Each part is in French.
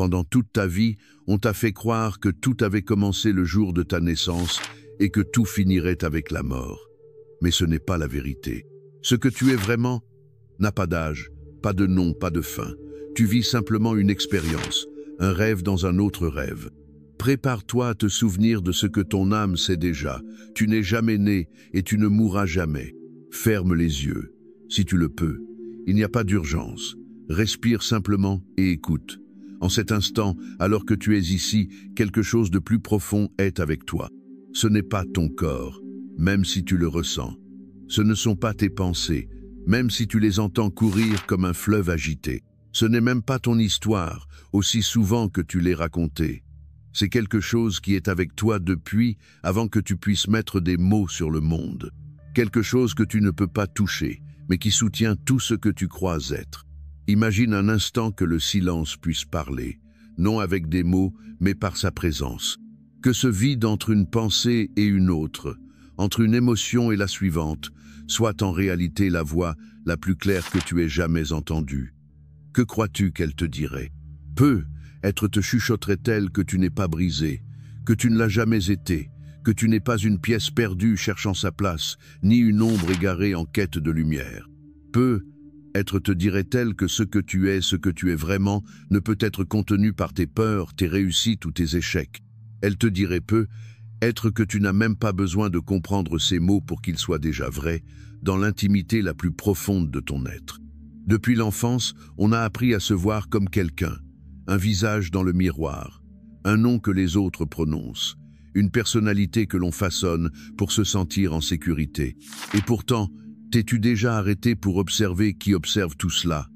Pendant toute ta vie, on t'a fait croire que tout avait commencé le jour de ta naissance et que tout finirait avec la mort. Mais ce n'est pas la vérité. Ce que tu es vraiment n'a pas d'âge, pas de nom, pas de fin. Tu vis simplement une expérience, un rêve dans un autre rêve. Prépare-toi à te souvenir de ce que ton âme sait déjà. Tu n'es jamais né et tu ne mourras jamais. Ferme les yeux, si tu le peux. Il n'y a pas d'urgence. Respire simplement et écoute. En cet instant, alors que tu es ici, quelque chose de plus profond est avec toi. Ce n'est pas ton corps, même si tu le ressens. Ce ne sont pas tes pensées, même si tu les entends courir comme un fleuve agité. Ce n'est même pas ton histoire, aussi souvent que tu l'es racontée. C'est quelque chose qui est avec toi depuis avant que tu puisses mettre des mots sur le monde. Quelque chose que tu ne peux pas toucher, mais qui soutient tout ce que tu crois être. Imagine un instant que le silence puisse parler, non avec des mots, mais par sa présence. Que ce vide entre une pensée et une autre, entre une émotion et la suivante, soit en réalité la voix la plus claire que tu aies jamais entendue. Que crois-tu qu'elle te dirait? Être te chuchoterait-elle que tu n'es pas brisé, que tu ne l'as jamais été, que tu n'es pas une pièce perdue cherchant sa place, ni une ombre égarée en quête de lumière. Être te dirait-elle que ce que tu es vraiment, ne peut être contenu par tes peurs, tes réussites ou tes échecs. Elle te dirait être que tu n'as même pas besoin de comprendre ces mots pour qu'ils soient déjà vrais, dans l'intimité la plus profonde de ton être. Depuis l'enfance, on a appris à se voir comme quelqu'un, un visage dans le miroir, un nom que les autres prononcent, une personnalité que l'on façonne pour se sentir en sécurité. Et pourtant, t'es-tu déjà arrêté pour observer qui observe tout cela?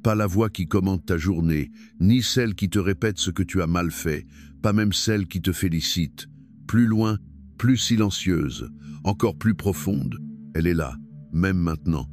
Pas la voix qui commande ta journée, ni celle qui te répète ce que tu as mal fait, pas même celle qui te félicite. Plus loin, plus silencieuse, encore plus profonde, elle est là, même maintenant.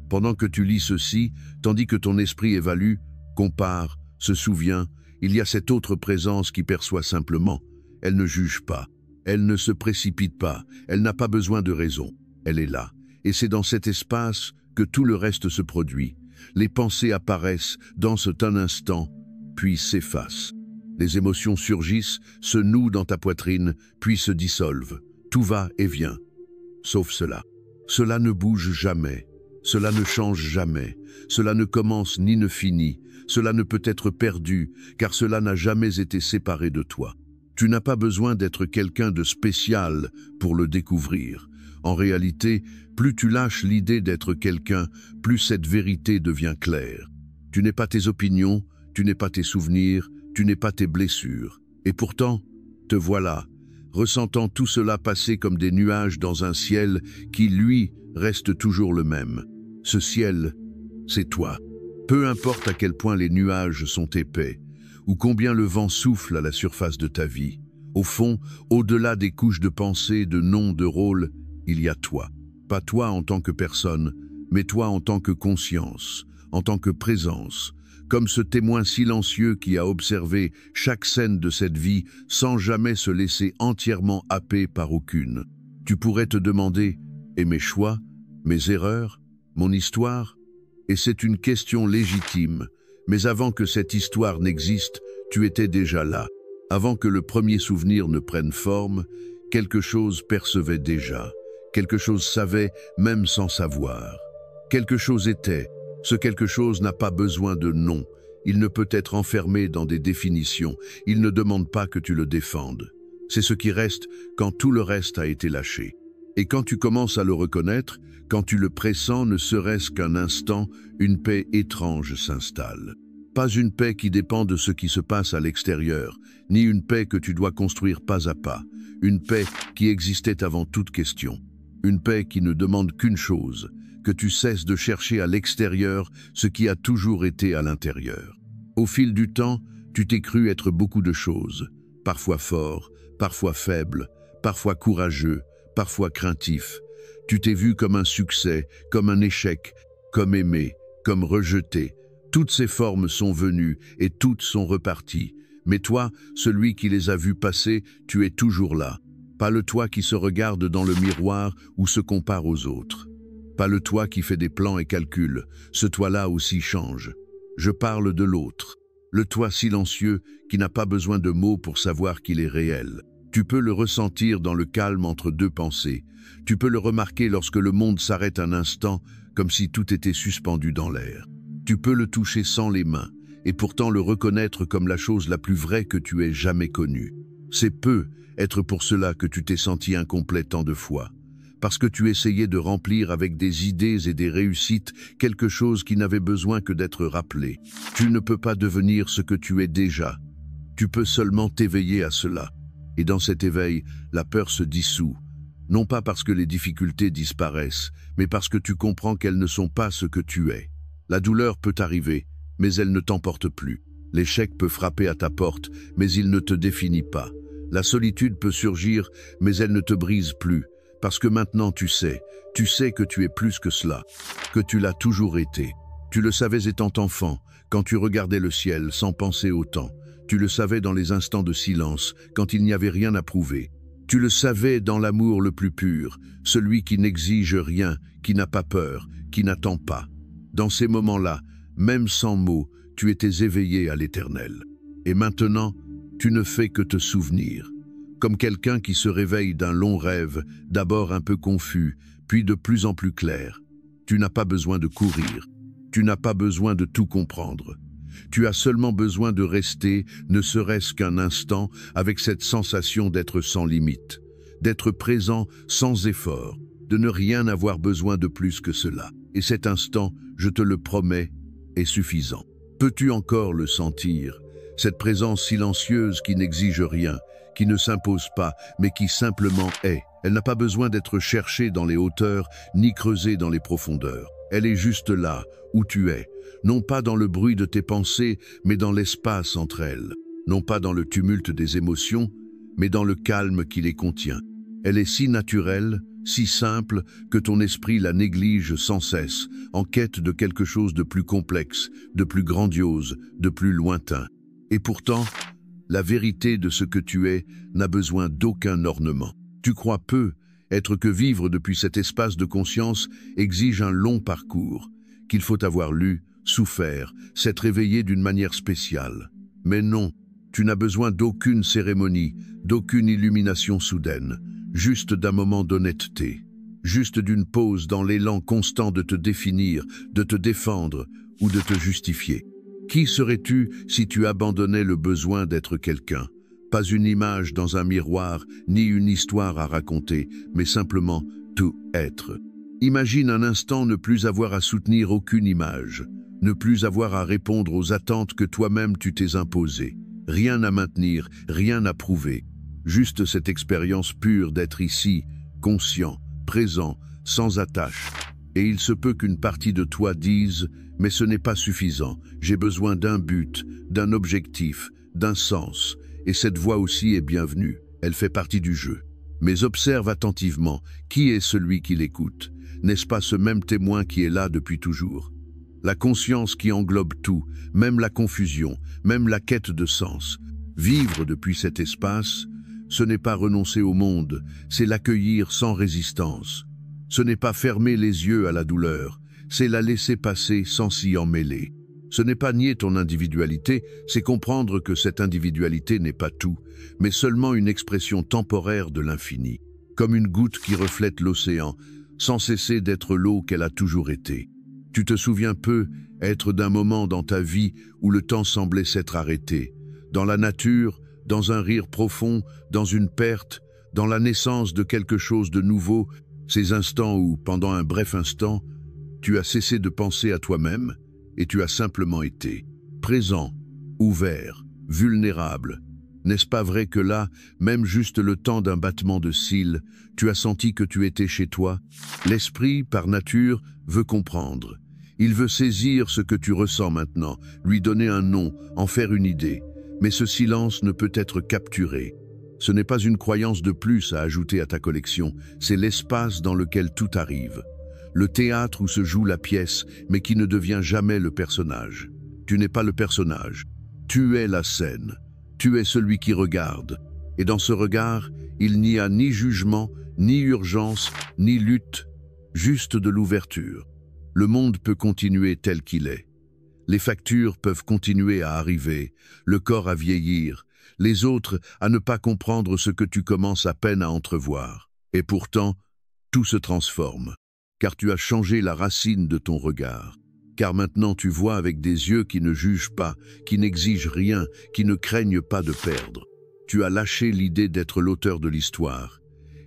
Pendant que tu lis ceci, tandis que ton esprit évalue, compare, se souvient, il y a cette autre présence qui perçoit simplement. Elle ne juge pas, elle ne se précipite pas, elle n'a pas besoin de raison, elle est là. Et c'est dans cet espace que tout le reste se produit. Les pensées apparaissent, dansent un instant, puis s'effacent. Les émotions surgissent, se nouent dans ta poitrine, puis se dissolvent. Tout va et vient. Sauf cela. Cela ne bouge jamais. Cela ne change jamais. Cela ne commence ni ne finit. Cela ne peut être perdu, car cela n'a jamais été séparé de toi. Tu n'as pas besoin d'être quelqu'un de spécial pour le découvrir. En réalité, plus tu lâches l'idée d'être quelqu'un, plus cette vérité devient claire. Tu n'es pas tes opinions, tu n'es pas tes souvenirs, tu n'es pas tes blessures. Et pourtant, te voilà, ressentant tout cela passer comme des nuages dans un ciel qui, lui, reste toujours le même. Ce ciel, c'est toi. Peu importe à quel point les nuages sont épais, ou combien le vent souffle à la surface de ta vie. Au fond, au-delà des couches de pensée, de noms, de rôles, il y a toi. Pas toi en tant que personne, mais toi en tant que conscience, en tant que présence, comme ce témoin silencieux qui a observé chaque scène de cette vie sans jamais se laisser entièrement happer par aucune. Tu pourrais te demander, et mes choix, mes erreurs, mon histoire? Et c'est une question légitime, mais avant que cette histoire n'existe, tu étais déjà là. Avant que le premier souvenir ne prenne forme, quelque chose percevait déjà. Quelque chose savait, même sans savoir. Quelque chose était. Ce quelque chose n'a pas besoin de nom. Il ne peut être enfermé dans des définitions. Il ne demande pas que tu le défendes. C'est ce qui reste quand tout le reste a été lâché. Et quand tu commences à le reconnaître, quand tu le pressens, ne serait-ce qu'un instant, une paix étrange s'installe. Pas une paix qui dépend de ce qui se passe à l'extérieur, ni une paix que tu dois construire pas à pas. Une paix qui existait avant toute question. Une paix qui ne demande qu'une chose, que tu cesses de chercher à l'extérieur ce qui a toujours été à l'intérieur. Au fil du temps, tu t'es cru être beaucoup de choses, parfois fort, parfois faible, parfois courageux, parfois craintif. Tu t'es vu comme un succès, comme un échec, comme aimé, comme rejeté. Toutes ces formes sont venues et toutes sont reparties. Mais toi, celui qui les a vues passer, tu es toujours là. Pas le toi qui se regarde dans le miroir ou se compare aux autres. Pas le toi qui fait des plans et calcule. Ce toi-là aussi change. Je parle de l'autre. le toi silencieux qui n'a pas besoin de mots pour savoir qu'il est réel. Tu peux le ressentir dans le calme entre deux pensées. Tu peux le remarquer lorsque le monde s'arrête un instant, comme si tout était suspendu dans l'air. Tu peux le toucher sans les mains, et pourtant le reconnaître comme la chose la plus vraie que tu aies jamais connue. C'est peu être pour cela que tu t'es senti incomplet tant de fois, parce que tu essayais de remplir avec des idées et des réussites quelque chose qui n'avait besoin que d'être rappelé. Tu ne peux pas devenir ce que tu es déjà. Tu peux seulement t'éveiller à cela. Et dans cet éveil, la peur se dissout, non pas parce que les difficultés disparaissent, mais parce que tu comprends qu'elles ne sont pas ce que tu es. La douleur peut arriver, mais elle ne t'emporte plus. L'échec peut frapper à ta porte, mais il ne te définit pas. La solitude peut surgir, mais elle ne te brise plus, parce que maintenant tu sais que tu es plus que cela, que tu l'as toujours été. Tu le savais étant enfant, quand tu regardais le ciel sans penser au temps. Tu le savais dans les instants de silence, quand il n'y avait rien à prouver. Tu le savais dans l'amour le plus pur, celui qui n'exige rien, qui n'a pas peur, qui n'attend pas. Dans ces moments-là, même sans mots, tu étais éveillé à l'Éternel. Et maintenant, tu ne fais que te souvenir. Comme quelqu'un qui se réveille d'un long rêve, d'abord un peu confus, puis de plus en plus clair. Tu n'as pas besoin de courir. Tu n'as pas besoin de tout comprendre. Tu as seulement besoin de rester, ne serait-ce qu'un instant, avec cette sensation d'être sans limite, d'être présent sans effort, de ne rien avoir besoin de plus que cela. Et cet instant, je te le promets, est suffisant. Peux-tu encore le sentir, cette présence silencieuse qui n'exige rien, qui ne s'impose pas, mais qui simplement est. Elle n'a pas besoin d'être cherchée dans les hauteurs, ni creusée dans les profondeurs. Elle est juste là, où tu es, non pas dans le bruit de tes pensées, mais dans l'espace entre elles, non pas dans le tumulte des émotions, mais dans le calme qui les contient. Elle est si naturelle, si simple, que ton esprit la néglige sans cesse, en quête de quelque chose de plus complexe, de plus grandiose, de plus lointain. Et pourtant, la vérité de ce que tu es n'a besoin d'aucun ornement. Tu crois peu être que vivre depuis cet espace de conscience exige un long parcours, qu'il faut avoir lu, souffert, s'être éveillé d'une manière spéciale. Mais non, tu n'as besoin d'aucune cérémonie, d'aucune illumination soudaine, juste d'un moment d'honnêteté, juste d'une pause dans l'élan constant de te définir, de te défendre ou de te justifier. Qui serais-tu si tu abandonnais le besoin d'être quelqu'un? Pas une image dans un miroir, ni une histoire à raconter, mais simplement tout être. Imagine un instant ne plus avoir à soutenir aucune image, ne plus avoir à répondre aux attentes que toi-même tu t'es imposées. Rien à maintenir, rien à prouver. Juste cette expérience pure d'être ici, conscient, présent, sans attache. Et il se peut qu'une partie de toi dise « mais ce n'est pas suffisant, j'ai besoin d'un but, d'un objectif, d'un sens ». Et cette voix aussi est bienvenue, elle fait partie du jeu. Mais observe attentivement, qui est celui qui l'écoute? N'est-ce pas ce même témoin qui est là depuis toujours? La conscience qui englobe tout, même la confusion, même la quête de sens. Vivre depuis cet espace, ce n'est pas renoncer au monde, c'est l'accueillir sans résistance. Ce n'est pas fermer les yeux à la douleur, c'est la laisser passer sans s'y emmêler. Ce n'est pas nier ton individualité, c'est comprendre que cette individualité n'est pas tout, mais seulement une expression temporaire de l'infini, comme une goutte qui reflète l'océan, sans cesser d'être l'eau qu'elle a toujours été. Tu te souviens peu être d'un moment dans ta vie où le temps semblait s'être arrêté, dans la nature, dans un rire profond, dans une perte, dans la naissance de quelque chose de nouveau, ces instants où, pendant un bref instant, tu as cessé de penser à toi-même, et tu as simplement été présent, ouvert, vulnérable. N'est-ce pas vrai que là, même juste le temps d'un battement de cils, tu as senti que tu étais chez toi? L'esprit, par nature, veut comprendre. Il veut saisir ce que tu ressens maintenant, lui donner un nom, en faire une idée. Mais ce silence ne peut être capturé. Ce n'est pas une croyance de plus à ajouter à ta collection, c'est l'espace dans lequel tout arrive. Le théâtre où se joue la pièce, mais qui ne devient jamais le personnage. Tu n'es pas le personnage, tu es la scène, tu es celui qui regarde. Et dans ce regard, il n'y a ni jugement, ni urgence, ni lutte, juste de l'ouverture. Le monde peut continuer tel qu'il est. Les factures peuvent continuer à arriver, le corps à vieillir, les autres à ne pas comprendre ce que tu commences à peine à entrevoir. Et pourtant, tout se transforme, car tu as changé la racine de ton regard. Car maintenant tu vois avec des yeux qui ne jugent pas, qui n'exigent rien, qui ne craignent pas de perdre. Tu as lâché l'idée d'être l'auteur de l'histoire.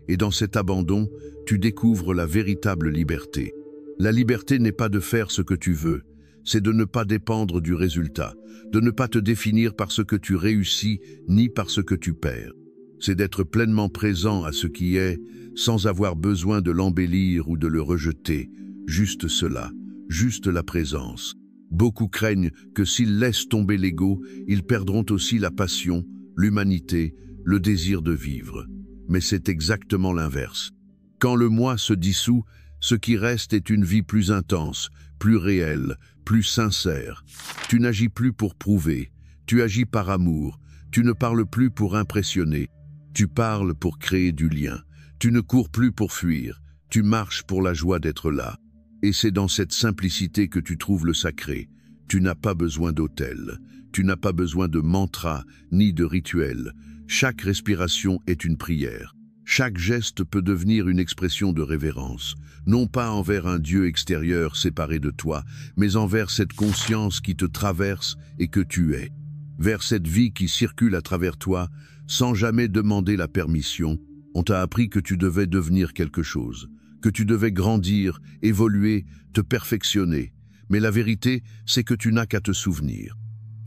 Et dans cet abandon, tu découvres la véritable liberté. La liberté n'est pas de faire ce que tu veux, c'est de ne pas dépendre du résultat, de ne pas te définir par ce que tu réussis ni par ce que tu perds. C'est d'être pleinement présent à ce qui est, sans avoir besoin de l'embellir ou de le rejeter, juste cela. Juste la présence. Beaucoup craignent que s'ils laissent tomber l'ego, ils perdront aussi la passion, l'humanité, le désir de vivre. Mais c'est exactement l'inverse. Quand le moi se dissout, ce qui reste est une vie plus intense, plus réelle, plus sincère. Tu n'agis plus pour prouver, tu agis par amour, tu ne parles plus pour impressionner, tu parles pour créer du lien. Tu ne cours plus pour fuir, tu marches pour la joie d'être là. Et c'est dans cette simplicité que tu trouves le sacré. Tu n'as pas besoin d'autel, tu n'as pas besoin de mantra ni de rituel. Chaque respiration est une prière. Chaque geste peut devenir une expression de révérence, non pas envers un Dieu extérieur séparé de toi, mais envers cette conscience qui te traverse et que tu es. Vers cette vie qui circule à travers toi, sans jamais demander la permission, on t'a appris que tu devais devenir quelque chose. Que tu devais grandir, évoluer, te perfectionner. Mais la vérité, c'est que tu n'as qu'à te souvenir.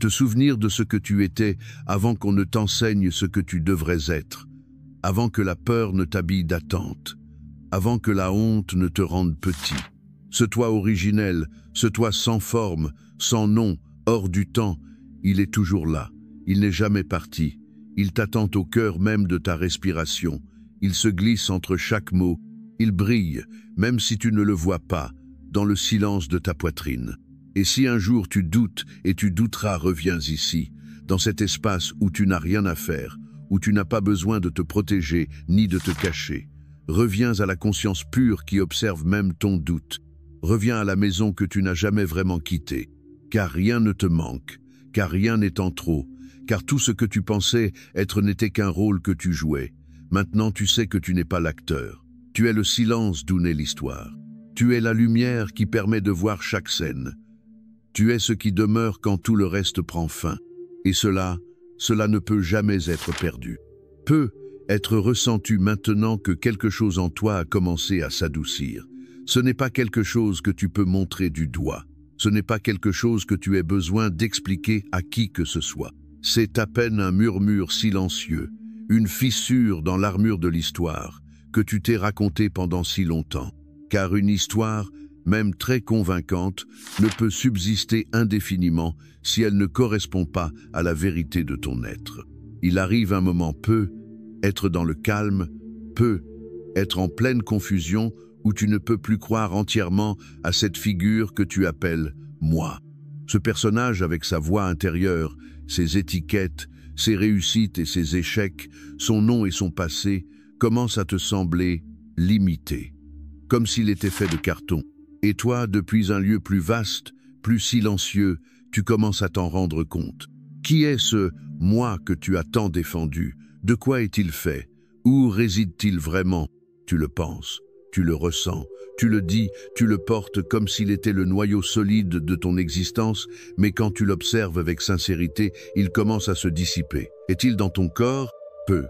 Te souvenir de ce que tu étais avant qu'on ne t'enseigne ce que tu devrais être, avant que la peur ne t'habille d'attente, avant que la honte ne te rende petit. Ce toi originel, ce toi sans forme, sans nom, hors du temps, il est toujours là, il n'est jamais parti. Il t'attend au cœur même de ta respiration, il se glisse entre chaque mot. Il brille, même si tu ne le vois pas, dans le silence de ta poitrine. Et si un jour tu doutes et tu douteras, reviens ici, dans cet espace où tu n'as rien à faire, où tu n'as pas besoin de te protéger ni de te cacher. Reviens à la conscience pure qui observe même ton doute. Reviens à la maison que tu n'as jamais vraiment quittée. Car rien ne te manque, car rien n'est en trop, car tout ce que tu pensais être n'était qu'un rôle que tu jouais. Maintenant tu sais que tu n'es pas l'acteur. Tu es le silence d'où naît l'histoire. Tu es la lumière qui permet de voir chaque scène. Tu es ce qui demeure quand tout le reste prend fin. Et cela ne peut jamais être perdu. Peut être ressenti maintenant que quelque chose en toi a commencé à s'adoucir. Ce n'est pas quelque chose que tu peux montrer du doigt. Ce n'est pas quelque chose que tu aies besoin d'expliquer à qui que ce soit. C'est à peine un murmure silencieux, une fissure dans l'armure de l'histoire, que tu t'es raconté pendant si longtemps. Car une histoire, même très convaincante, ne peut subsister indéfiniment si elle ne correspond pas à la vérité de ton être. Il arrive un moment peut être dans le calme, peut être en pleine confusion où tu ne peux plus croire entièrement à cette figure que tu appelles moi. Ce personnage avec sa voix intérieure, ses étiquettes, ses réussites et ses échecs, son nom et son passé, commence à te sembler limité, comme s'il était fait de carton. Et toi, depuis un lieu plus vaste, plus silencieux, tu commences à t'en rendre compte. Qui est ce « moi » que tu as tant défendu? De quoi est-il fait? Où réside-t-il vraiment? Tu le penses, tu le ressens, tu le dis, tu le portes comme s'il était le noyau solide de ton existence, mais quand tu l'observes avec sincérité, il commence à se dissiper. Est-il dans ton corps? Peu.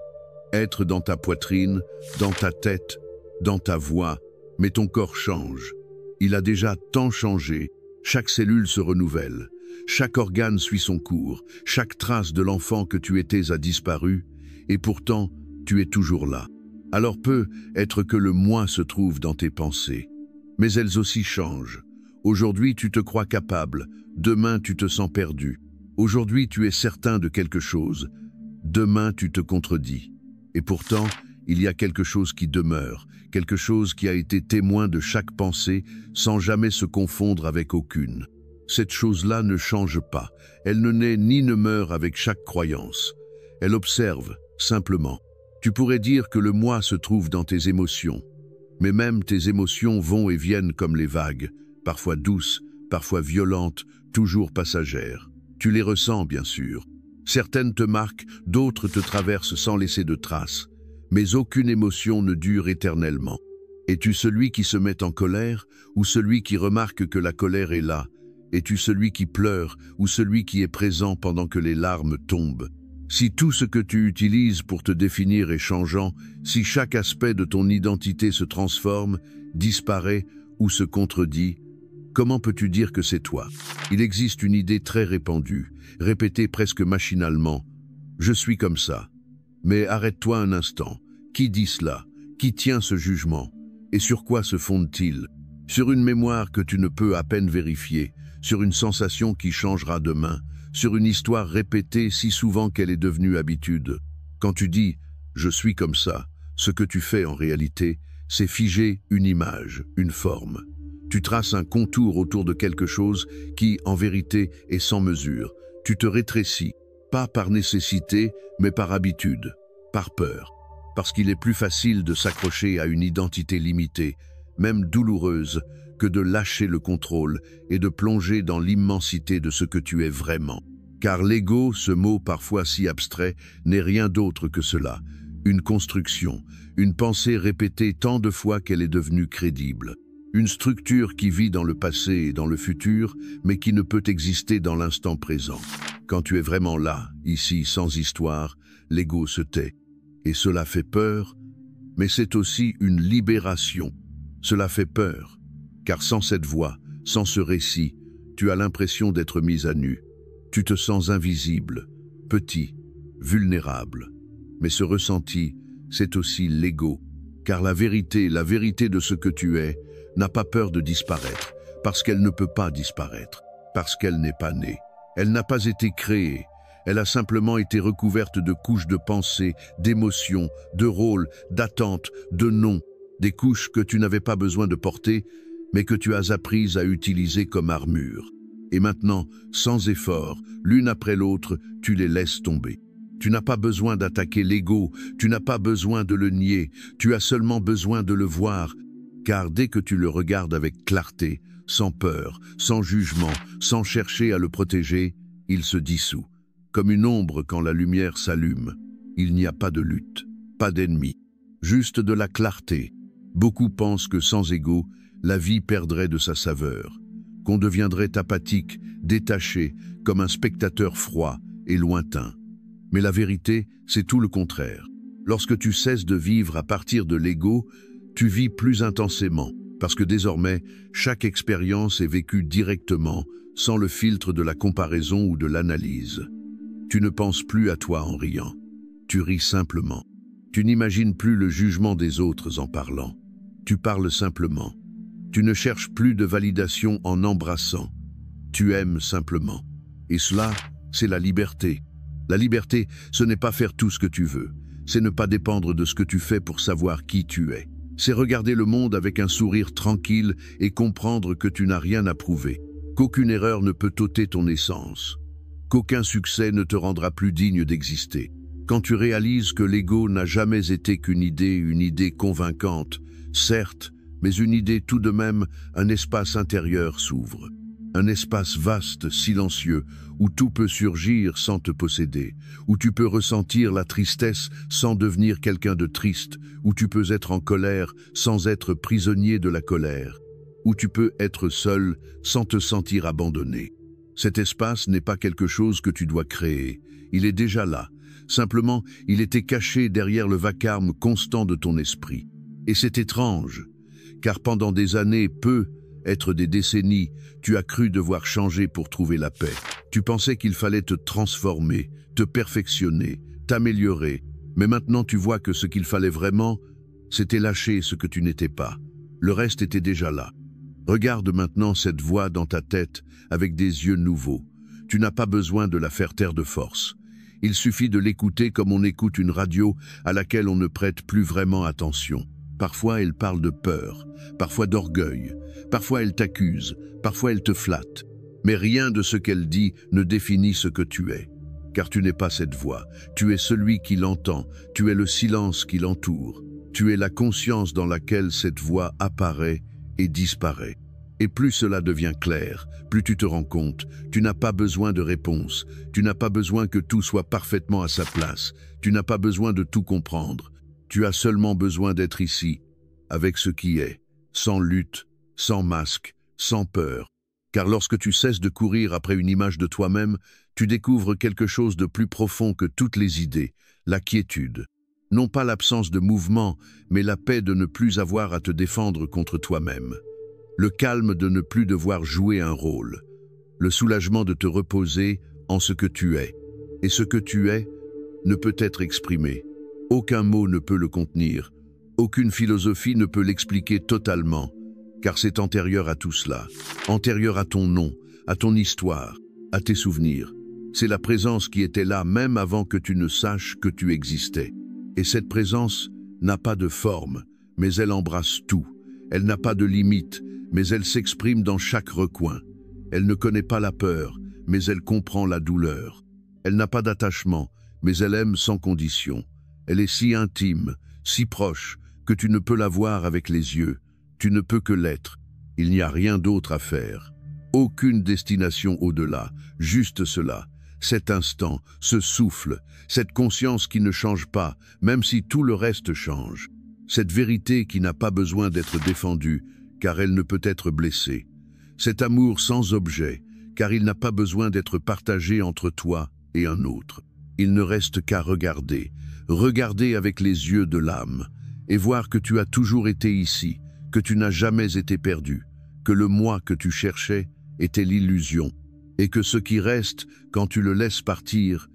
Être dans ta poitrine, dans ta tête, dans ta voix, mais ton corps change. Il a déjà tant changé, chaque cellule se renouvelle, chaque organe suit son cours, chaque trace de l'enfant que tu étais a disparu, et pourtant, tu es toujours là. Alors peut être que le moi se trouve dans tes pensées, mais elles aussi changent. Aujourd'hui, tu te crois capable, demain, tu te sens perdu. Aujourd'hui, tu es certain de quelque chose, demain, tu te contredis. Et pourtant, il y a quelque chose qui demeure, quelque chose qui a été témoin de chaque pensée sans jamais se confondre avec aucune. Cette chose-là ne change pas, elle ne naît ni ne meurt avec chaque croyance. Elle observe, simplement. Tu pourrais dire que le moi se trouve dans tes émotions. Mais même tes émotions vont et viennent comme les vagues, parfois douces, parfois violentes, toujours passagères. Tu les ressens, bien sûr. Certaines te marquent, d'autres te traversent sans laisser de traces. Mais aucune émotion ne dure éternellement. Es-tu celui qui se met en colère ou celui qui remarque que la colère est là? Es-tu celui qui pleure ou celui qui est présent pendant que les larmes tombent? Si tout ce que tu utilises pour te définir est changeant, si chaque aspect de ton identité se transforme, disparaît ou se contredit, comment peux-tu dire que c'est toi? Il existe une idée très répandue, répétée presque machinalement. Je suis comme ça. Mais arrête-toi un instant. Qui dit cela? Qui tient ce jugement? Et sur quoi se fonde-t-il? Sur une mémoire que tu ne peux à peine vérifier, sur une sensation qui changera demain, sur une histoire répétée si souvent qu'elle est devenue habitude. Quand tu dis « je suis comme ça », ce que tu fais en réalité, c'est figer une image, une forme. Tu traces un contour autour de quelque chose qui, en vérité, est sans mesure. Tu te rétrécis, pas par nécessité, mais par habitude, par peur. Parce qu'il est plus facile de s'accrocher à une identité limitée, même douloureuse, que de lâcher le contrôle et de plonger dans l'immensité de ce que tu es vraiment. Car l'ego, ce mot parfois si abstrait, n'est rien d'autre que cela. Une construction, une pensée répétée tant de fois qu'elle est devenue crédible. Une structure qui vit dans le passé et dans le futur, mais qui ne peut exister dans l'instant présent. Quand tu es vraiment là, ici, sans histoire, l'ego se tait. Et cela fait peur, mais c'est aussi une libération. Cela fait peur, car sans cette voix, sans ce récit, tu as l'impression d'être mis à nu. Tu te sens invisible, petit, vulnérable. Mais ce ressenti, c'est aussi l'ego, car la vérité de ce que tu es, n'a pas peur de disparaître, parce qu'elle ne peut pas disparaître, parce qu'elle n'est pas née. Elle n'a pas été créée. Elle a simplement été recouverte de couches de pensée, d'émotions, de rôles, d'attentes, de noms, des couches que tu n'avais pas besoin de porter, mais que tu as apprises à utiliser comme armure. Et maintenant, sans effort, l'une après l'autre, tu les laisses tomber. Tu n'as pas besoin d'attaquer l'ego, tu n'as pas besoin de le nier, tu as seulement besoin de le voir, car dès que tu le regardes avec clarté, sans peur, sans jugement, sans chercher à le protéger, il se dissout. Comme une ombre quand la lumière s'allume. Il n'y a pas de lutte, pas d'ennemi, juste de la clarté. Beaucoup pensent que sans ego, la vie perdrait de sa saveur, qu'on deviendrait apathique, détaché, comme un spectateur froid et lointain. Mais la vérité, c'est tout le contraire. Lorsque tu cesses de vivre à partir de l'ego, tu vis plus intensément, parce que désormais, chaque expérience est vécue directement, sans le filtre de la comparaison ou de l'analyse. Tu ne penses plus à toi en riant. Tu ris simplement. Tu n'imagines plus le jugement des autres en parlant. Tu parles simplement. Tu ne cherches plus de validation en embrassant. Tu aimes simplement. Et cela, c'est la liberté. La liberté, ce n'est pas faire tout ce que tu veux. C'est ne pas dépendre de ce que tu fais pour savoir qui tu es. C'est regarder le monde avec un sourire tranquille et comprendre que tu n'as rien à prouver. Qu'aucune erreur ne peut ôter ton essence. Qu'aucun succès ne te rendra plus digne d'exister. Quand tu réalises que l'ego n'a jamais été qu'une idée convaincante, certes, mais une idée tout de même, un espace intérieur s'ouvre. Un espace vaste, silencieux, où tout peut surgir sans te posséder, où tu peux ressentir la tristesse sans devenir quelqu'un de triste, où tu peux être en colère sans être prisonnier de la colère, où tu peux être seul sans te sentir abandonné. Cet espace n'est pas quelque chose que tu dois créer, il est déjà là. Simplement, il était caché derrière le vacarme constant de ton esprit. Et c'est étrange, car pendant des années, être des décennies, tu as cru devoir changer pour trouver la paix. Tu pensais qu'il fallait te transformer, te perfectionner, t'améliorer. Mais maintenant tu vois que ce qu'il fallait vraiment, c'était lâcher ce que tu n'étais pas. Le reste était déjà là. Regarde maintenant cette voix dans ta tête avec des yeux nouveaux. Tu n'as pas besoin de la faire taire de force. Il suffit de l'écouter comme on écoute une radio à laquelle on ne prête plus vraiment attention. Parfois elle parle de peur, parfois d'orgueil, parfois elle t'accuse, parfois elle te flatte. Mais rien de ce qu'elle dit ne définit ce que tu es. Car tu n'es pas cette voix, tu es celui qui l'entend, tu es le silence qui l'entoure. Tu es la conscience dans laquelle cette voix apparaît et disparaît. Et plus cela devient clair, plus tu te rends compte, tu n'as pas besoin de réponse, tu n'as pas besoin que tout soit parfaitement à sa place, tu n'as pas besoin de tout comprendre. Tu as seulement besoin d'être ici, avec ce qui est, sans lutte, sans masque, sans peur. Car lorsque tu cesses de courir après une image de toi-même, tu découvres quelque chose de plus profond que toutes les idées, la quiétude. Non pas l'absence de mouvement, mais la paix de ne plus avoir à te défendre contre toi-même. Le calme de ne plus devoir jouer un rôle. Le soulagement de te reposer en ce que tu es. Et ce que tu es ne peut être exprimé. Aucun mot ne peut le contenir. Aucune philosophie ne peut l'expliquer totalement, car c'est antérieur à tout cela, antérieur à ton nom, à ton histoire, à tes souvenirs. C'est la présence qui était là même avant que tu ne saches que tu existais. Et cette présence n'a pas de forme, mais elle embrasse tout. Elle n'a pas de limite, mais elle s'exprime dans chaque recoin. Elle ne connaît pas la peur, mais elle comprend la douleur. Elle n'a pas d'attachement, mais elle aime sans condition. Elle est si intime, si proche, que tu ne peux la voir avec les yeux. Tu ne peux que l'être. Il n'y a rien d'autre à faire. Aucune destination au-delà, juste cela. Cet instant, ce souffle, cette conscience qui ne change pas, même si tout le reste change. Cette vérité qui n'a pas besoin d'être défendue, car elle ne peut être blessée. Cet amour sans objet, car il n'a pas besoin d'être partagé entre toi et un autre. Il ne reste qu'à regarder, regarder avec les yeux de l'âme, et voir que tu as toujours été ici, que tu n'as jamais été perdu, que le moi que tu cherchais était l'illusion, et que ce qui reste, quand tu le laisses partir,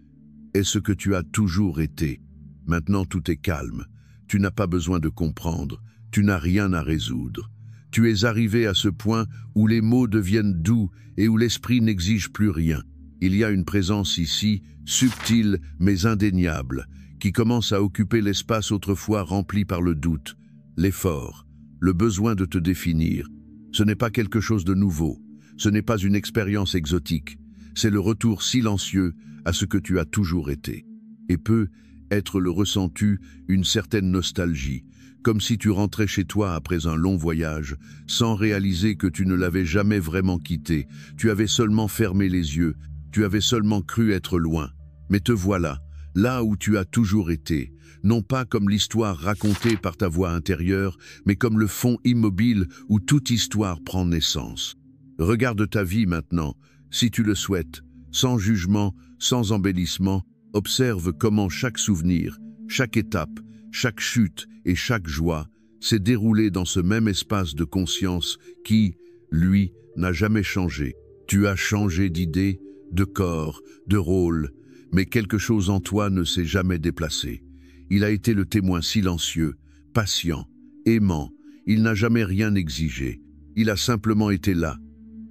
est ce que tu as toujours été. Maintenant tout est calme, tu n'as pas besoin de comprendre, tu n'as rien à résoudre. Tu es arrivé à ce point où les mots deviennent doux et où l'esprit n'exige plus rien. Il y a une présence ici, subtile mais indéniable, qui commence à occuper l'espace autrefois rempli par le doute, l'effort, le besoin de te définir. Ce n'est pas quelque chose de nouveau, ce n'est pas une expérience exotique, c'est le retour silencieux à ce que tu as toujours été. Et peut être le ressens-tu une certaine nostalgie, comme si tu rentrais chez toi après un long voyage, sans réaliser que tu ne l'avais jamais vraiment quitté, tu avais seulement fermé les yeux, tu avais seulement cru être loin. Mais te voilà, là où tu as toujours été, non pas comme l'histoire racontée par ta voix intérieure, mais comme le fond immobile où toute histoire prend naissance. Regarde ta vie maintenant, si tu le souhaites, sans jugement, sans embellissement, observe comment chaque souvenir, chaque étape, chaque chute et chaque joie s'est déroulé dans ce même espace de conscience qui, lui, n'a jamais changé. Tu as changé d'idée, de corps, de rôle, mais quelque chose en toi ne s'est jamais déplacé. Il a été le témoin silencieux, patient, aimant. Il n'a jamais rien exigé. Il a simplement été là,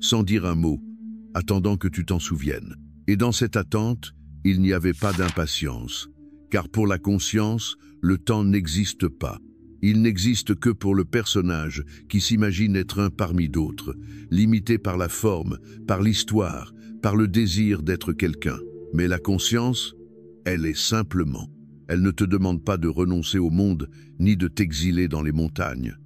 sans dire un mot, attendant que tu t'en souviennes. Et dans cette attente, il n'y avait pas d'impatience, car pour la conscience, le temps n'existe pas. Il n'existe que pour le personnage qui s'imagine être un parmi d'autres, limité par la forme, par l'histoire, par le désir d'être quelqu'un. Mais la conscience, elle est simplement. Elle ne te demande pas de renoncer au monde, ni de t'exiler dans les montagnes.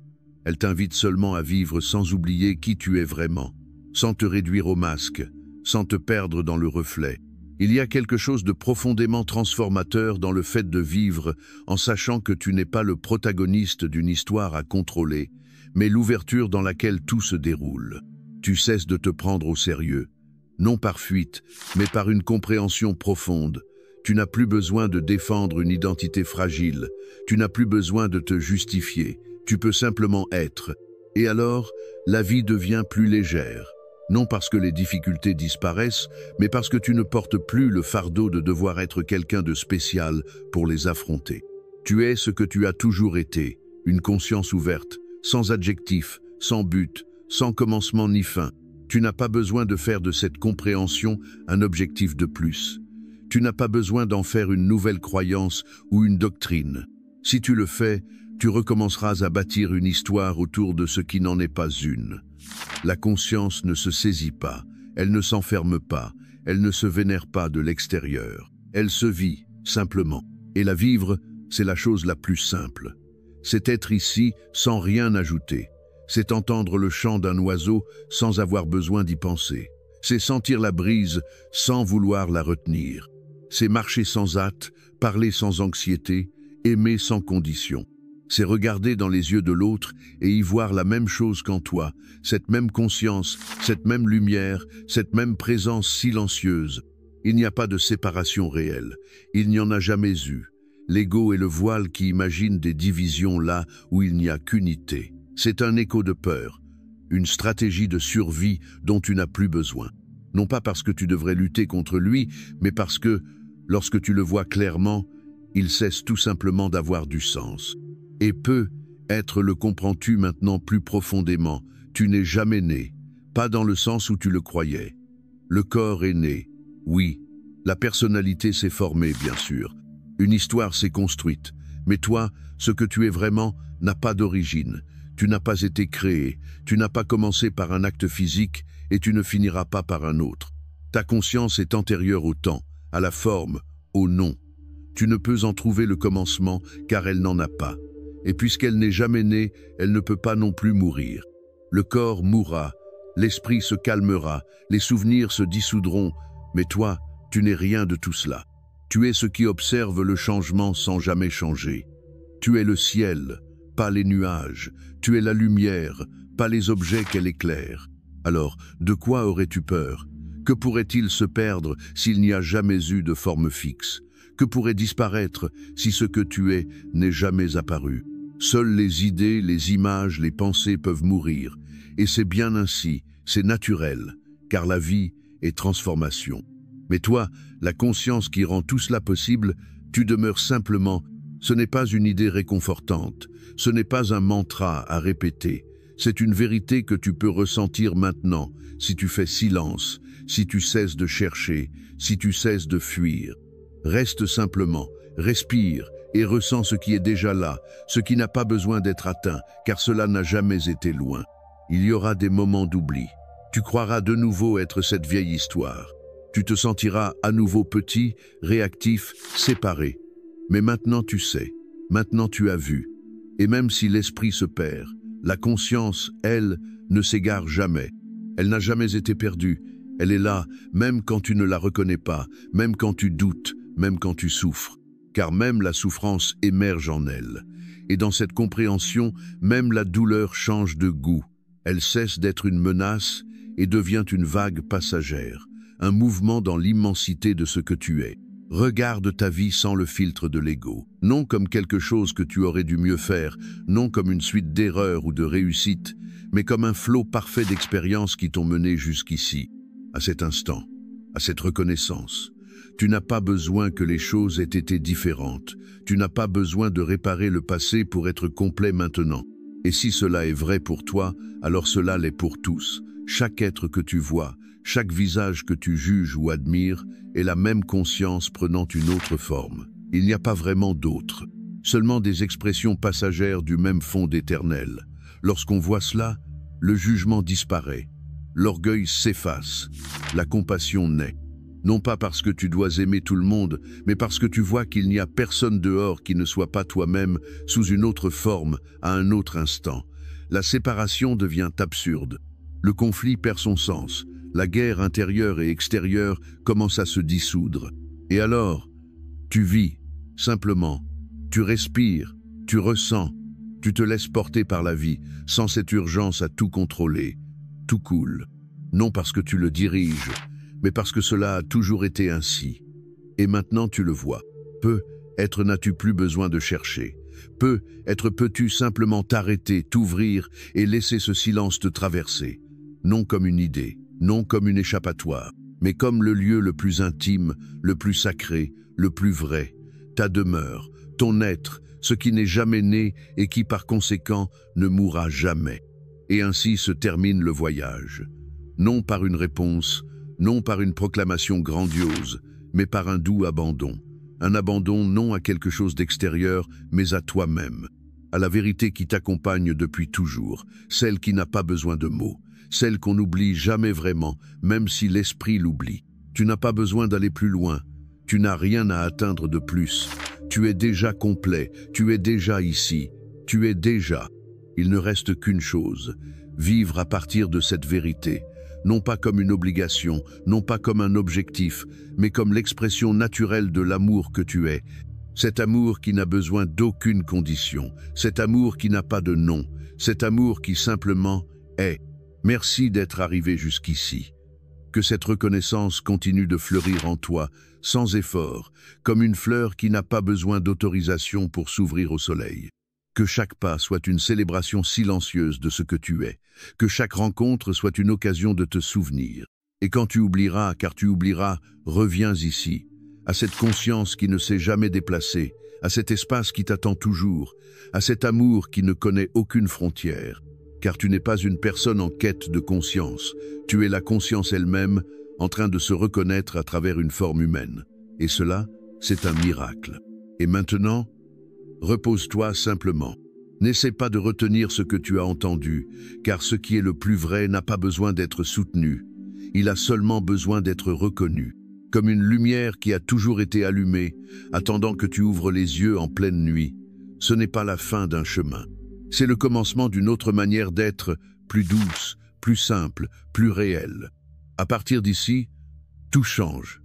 Elle t'invite seulement à vivre sans oublier qui tu es vraiment, sans te réduire au masque, sans te perdre dans le reflet. Il y a quelque chose de profondément transformateur dans le fait de vivre en sachant que tu n'es pas le protagoniste d'une histoire à contrôler, mais l'ouverture dans laquelle tout se déroule. Tu cesses de te prendre au sérieux, non par fuite, mais par une compréhension profonde. Tu n'as plus besoin de défendre une identité fragile, tu n'as plus besoin de te justifier, tu peux simplement être. Et alors, la vie devient plus légère. Non parce que les difficultés disparaissent, mais parce que tu ne portes plus le fardeau de devoir être quelqu'un de spécial pour les affronter. Tu es ce que tu as toujours été, une conscience ouverte, sans adjectif, sans but, sans commencement ni fin. Tu n'as pas besoin de faire de cette compréhension un objectif de plus. Tu n'as pas besoin d'en faire une nouvelle croyance ou une doctrine. Si tu le fais, tu recommenceras à bâtir une histoire autour de ce qui n'en est pas une. La conscience ne se saisit pas, elle ne s'enferme pas, elle ne se vénère pas de l'extérieur. Elle se vit, simplement. Et la vivre, c'est la chose la plus simple. C'est être ici sans rien ajouter. C'est entendre le chant d'un oiseau sans avoir besoin d'y penser. C'est sentir la brise sans vouloir la retenir. C'est marcher sans hâte, parler sans anxiété, aimer sans condition. C'est regarder dans les yeux de l'autre et y voir la même chose qu'en toi, cette même conscience, cette même lumière, cette même présence silencieuse. Il n'y a pas de séparation réelle. Il n'y en a jamais eu. L'ego est le voile qui imagine des divisions là où il n'y a qu'unité. C'est un écho de peur, une stratégie de survie dont tu n'as plus besoin. Non pas parce que tu devrais lutter contre lui, mais parce que, lorsque tu le vois clairement, il cesse tout simplement d'avoir du sens. Et être le comprends-tu maintenant plus profondément. Tu n'es jamais né, pas dans le sens où tu le croyais. Le corps est né, oui. La personnalité s'est formée, bien sûr. Une histoire s'est construite. Mais toi, ce que tu es vraiment, n'a pas d'origine. Tu n'as pas été créé, tu n'as pas commencé par un acte physique et tu ne finiras pas par un autre. Ta conscience est antérieure au temps, à la forme, au nom. Tu ne peux en trouver le commencement car elle n'en a pas. Et puisqu'elle n'est jamais née, elle ne peut pas non plus mourir. Le corps mourra, l'esprit se calmera, les souvenirs se dissoudront, mais toi, tu n'es rien de tout cela. Tu es ce qui observe le changement sans jamais changer. Tu es le ciel, pas les nuages. Tu es la lumière, pas les objets qu'elle éclaire. Alors, de quoi aurais-tu peur? Que pourrait-il se perdre s'il n'y a jamais eu de forme fixe? Que pourrait disparaître si ce que tu es n'est jamais apparu? Seules les idées, les images, les pensées peuvent mourir. Et c'est bien ainsi, c'est naturel, car la vie est transformation. Mais toi, la conscience qui rend tout cela possible, tu demeures simplement. Ce n'est pas une idée réconfortante, ce n'est pas un mantra à répéter. C'est une vérité que tu peux ressentir maintenant, si tu fais silence, si tu cesses de chercher, si tu cesses de fuir. Reste simplement, respire et ressens ce qui est déjà là, ce qui n'a pas besoin d'être atteint, car cela n'a jamais été loin. Il y aura des moments d'oubli. Tu croiras de nouveau être cette vieille histoire. Tu te sentiras à nouveau petit, réactif, séparé. Mais maintenant tu sais, maintenant tu as vu. Et même si l'esprit se perd, la conscience, elle, ne s'égare jamais. Elle n'a jamais été perdue. Elle est là, même quand tu ne la reconnais pas, même quand tu doutes, même quand tu souffres. Car même la souffrance émerge en elle. Et dans cette compréhension, même la douleur change de goût. Elle cesse d'être une menace et devient une vague passagère, un mouvement dans l'immensité de ce que tu es. Regarde ta vie sans le filtre de l'ego, non comme quelque chose que tu aurais dû mieux faire, non comme une suite d'erreurs ou de réussites, mais comme un flot parfait d'expériences qui t'ont mené jusqu'ici, à cet instant, à cette reconnaissance. Tu n'as pas besoin que les choses aient été différentes, tu n'as pas besoin de réparer le passé pour être complet maintenant. Et si cela est vrai pour toi, alors cela l'est pour tous. Chaque être que tu vois, chaque visage que tu juges ou admires, est la même conscience prenant une autre forme. Il n'y a pas vraiment d'autre, seulement des expressions passagères du même fond d'éternel. Lorsqu'on voit cela, le jugement disparaît, l'orgueil s'efface, la compassion naît. Non pas parce que tu dois aimer tout le monde, mais parce que tu vois qu'il n'y a personne dehors qui ne soit pas toi-même sous une autre forme, à un autre instant. La séparation devient absurde. Le conflit perd son sens. La guerre intérieure et extérieure commence à se dissoudre. Et alors, tu vis, simplement. Tu respires, tu ressens, tu te laisses porter par la vie, sans cette urgence à tout contrôler. Tout coule. Non parce que tu le diriges, mais parce que cela a toujours été ainsi. Et maintenant tu le vois. Être n'as-tu plus besoin de chercher. Être peux-tu simplement t'arrêter, t'ouvrir et laisser ce silence te traverser. Non comme une idée, non comme une échappatoire, mais comme le lieu le plus intime, le plus sacré, le plus vrai. Ta demeure, ton être, ce qui n'est jamais né et qui par conséquent ne mourra jamais. Et ainsi se termine le voyage. Non par une réponse, non par une proclamation grandiose, mais par un doux abandon. Un abandon non à quelque chose d'extérieur, mais à toi-même. À la vérité qui t'accompagne depuis toujours, celle qui n'a pas besoin de mots, celle qu'on n'oublie jamais vraiment, même si l'esprit l'oublie. Tu n'as pas besoin d'aller plus loin, tu n'as rien à atteindre de plus. Tu es déjà complet, tu es déjà ici, tu es déjà. Il ne reste qu'une chose, vivre à partir de cette vérité, non pas comme une obligation, non pas comme un objectif, mais comme l'expression naturelle de l'amour que tu es. Cet amour qui n'a besoin d'aucune condition, cet amour qui n'a pas de nom, cet amour qui simplement est. Merci d'être arrivé jusqu'ici. Que cette reconnaissance continue de fleurir en toi, sans effort, comme une fleur qui n'a pas besoin d'autorisation pour s'ouvrir au soleil. Que chaque pas soit une célébration silencieuse de ce que tu es, que chaque rencontre soit une occasion de te souvenir. Et quand tu oublieras, car tu oublieras, reviens ici, à cette conscience qui ne s'est jamais déplacée, à cet espace qui t'attend toujours, à cet amour qui ne connaît aucune frontière. Car tu n'es pas une personne en quête de conscience, tu es la conscience elle-même en train de se reconnaître à travers une forme humaine. Et cela, c'est un miracle. Et maintenant, repose-toi simplement. N'essaie pas de retenir ce que tu as entendu, car ce qui est le plus vrai n'a pas besoin d'être soutenu. Il a seulement besoin d'être reconnu, comme une lumière qui a toujours été allumée, attendant que tu ouvres les yeux en pleine nuit. Ce n'est pas la fin d'un chemin. C'est le commencement d'une autre manière d'être, plus douce, plus simple, plus réelle. À partir d'ici, tout change.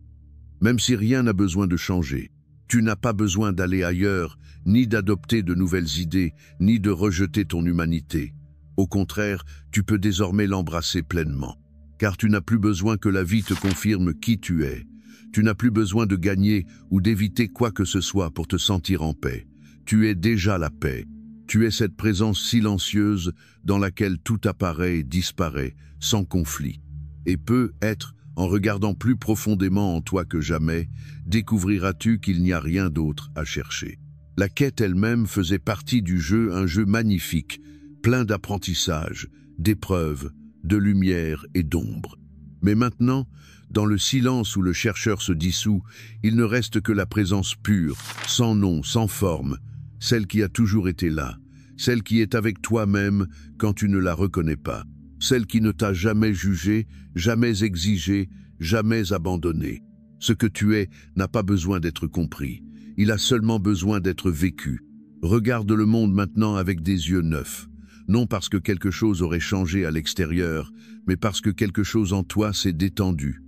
Même si rien n'a besoin de changer. Tu n'as pas besoin d'aller ailleurs, ni d'adopter de nouvelles idées, ni de rejeter ton humanité. Au contraire, tu peux désormais l'embrasser pleinement. Car tu n'as plus besoin que la vie te confirme qui tu es. Tu n'as plus besoin de gagner ou d'éviter quoi que ce soit pour te sentir en paix. Tu es déjà la paix. Tu es cette présence silencieuse dans laquelle tout apparaît et disparaît, sans conflit. Et peut-être, en regardant plus profondément en toi que jamais, découvriras-tu qu'il n'y a rien d'autre à chercher. La quête elle-même faisait partie du jeu, un jeu magnifique, plein d'apprentissage, d'épreuves, de lumière et d'ombre. Mais maintenant, dans le silence où le chercheur se dissout, il ne reste que la présence pure, sans nom, sans forme, celle qui a toujours été là, celle qui est avec toi-même quand tu ne la reconnais pas, celle qui ne t'a jamais jugé, jamais exigé, jamais abandonné. Ce que tu es n'a pas besoin d'être compris, il a seulement besoin d'être vécu. Regarde le monde maintenant avec des yeux neufs, non parce que quelque chose aurait changé à l'extérieur, mais parce que quelque chose en toi s'est détendu,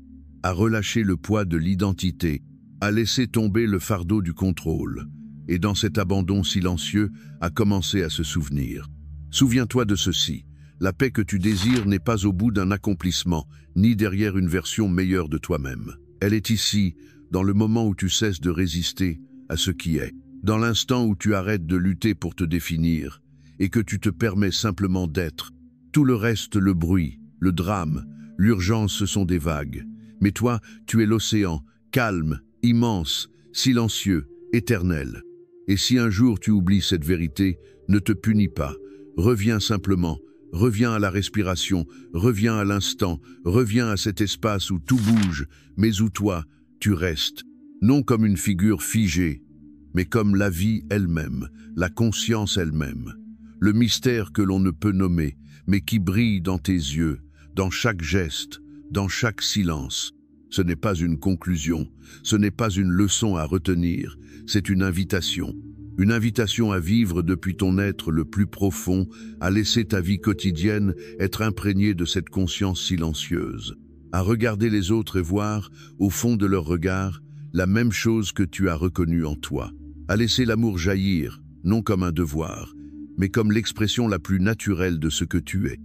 a relâché le poids de l'identité, a laissé tomber le fardeau du contrôle. Et dans cet abandon silencieux, a commencé à se souvenir. Souviens-toi de ceci, la paix que tu désires n'est pas au bout d'un accomplissement, ni derrière une version meilleure de toi-même. Elle est ici, dans le moment où tu cesses de résister à ce qui est, dans l'instant où tu arrêtes de lutter pour te définir, et que tu te permets simplement d'être. Tout le reste, le bruit, le drame, l'urgence, ce sont des vagues. Mais toi, tu es l'océan, calme, immense, silencieux, éternel. Et si un jour tu oublies cette vérité, ne te punis pas. Reviens simplement, reviens à la respiration, reviens à l'instant, reviens à cet espace où tout bouge, mais où toi, tu restes. Non comme une figure figée, mais comme la vie elle-même, la conscience elle-même. Le mystère que l'on ne peut nommer, mais qui brille dans tes yeux, dans chaque geste, dans chaque silence. Ce n'est pas une conclusion, ce n'est pas une leçon à retenir, c'est une invitation à vivre depuis ton être le plus profond, à laisser ta vie quotidienne être imprégnée de cette conscience silencieuse, à regarder les autres et voir, au fond de leur regard, la même chose que tu as reconnue en toi, à laisser l'amour jaillir, non comme un devoir, mais comme l'expression la plus naturelle de ce que tu es.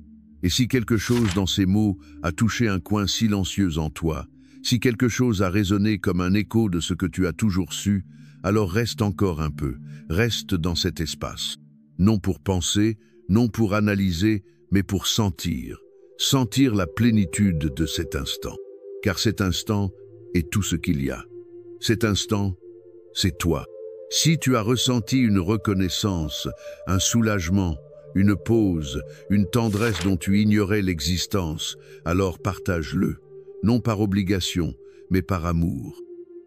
Et si quelque chose dans ces mots a touché un coin silencieux en toi, si quelque chose a résonné comme un écho de ce que tu as toujours su, alors reste encore un peu, reste dans cet espace. Non pour penser, non pour analyser, mais pour sentir. Sentir la plénitude de cet instant. Car cet instant est tout ce qu'il y a. Cet instant, c'est toi. Si tu as ressenti une reconnaissance, un soulagement, une pause, une tendresse dont tu ignorais l'existence, alors partage-le. Non par obligation, mais par amour.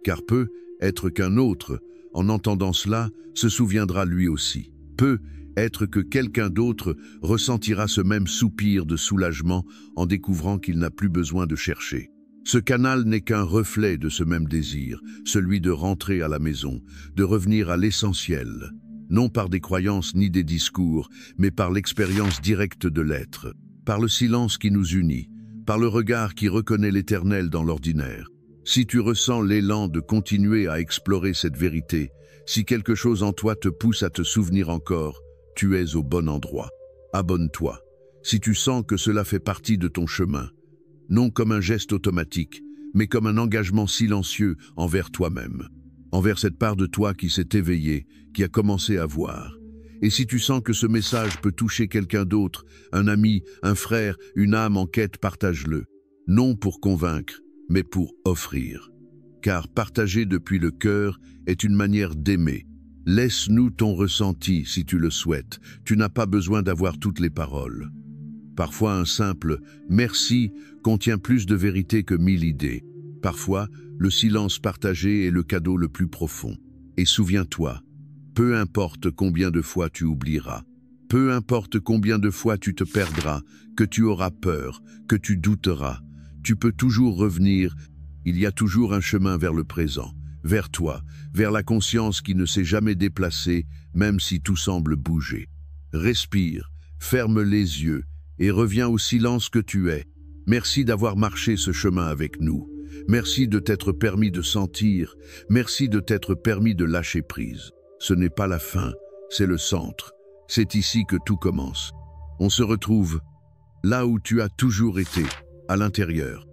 Car peut être qu'un autre, en entendant cela, se souviendra lui aussi. Peut être que quelqu'un d'autre ressentira ce même soupir de soulagement en découvrant qu'il n'a plus besoin de chercher. Ce canal n'est qu'un reflet de ce même désir, celui de rentrer à la maison, de revenir à l'essentiel. non par des croyances ni des discours, mais par l'expérience directe de l'être, par le silence qui nous unit, par le regard qui reconnaît l'éternel dans l'ordinaire. Si tu ressens l'élan de continuer à explorer cette vérité, si quelque chose en toi te pousse à te souvenir encore, tu es au bon endroit. Abonne-toi. Si tu sens que cela fait partie de ton chemin, non comme un geste automatique, mais comme un engagement silencieux envers toi-même, envers cette part de toi qui s'est éveillée, qui a commencé à voir. Et si tu sens que ce message peut toucher quelqu'un d'autre, un ami, un frère, une âme en quête, partage-le. Non pour convaincre, mais pour offrir. Car partager depuis le cœur est une manière d'aimer. Laisse-nous ton ressenti si tu le souhaites. Tu n'as pas besoin d'avoir toutes les paroles. Parfois un simple « merci » contient plus de vérité que 1000 idées. Parfois, le silence partagé est le cadeau le plus profond. Et souviens-toi, peu importe combien de fois tu oublieras, peu importe combien de fois tu te perdras, que tu auras peur, que tu douteras, tu peux toujours revenir. Il y a toujours un chemin vers le présent, vers toi, vers la conscience qui ne s'est jamais déplacée, même si tout semble bouger. Respire, ferme les yeux et reviens au silence que tu es. Merci d'avoir marché ce chemin avec nous. Merci de t'être permis de sentir. Merci de t'être permis de lâcher prise. Ce n'est pas la fin, c'est le centre. C'est ici que tout commence. On se retrouve là où tu as toujours été, à l'intérieur.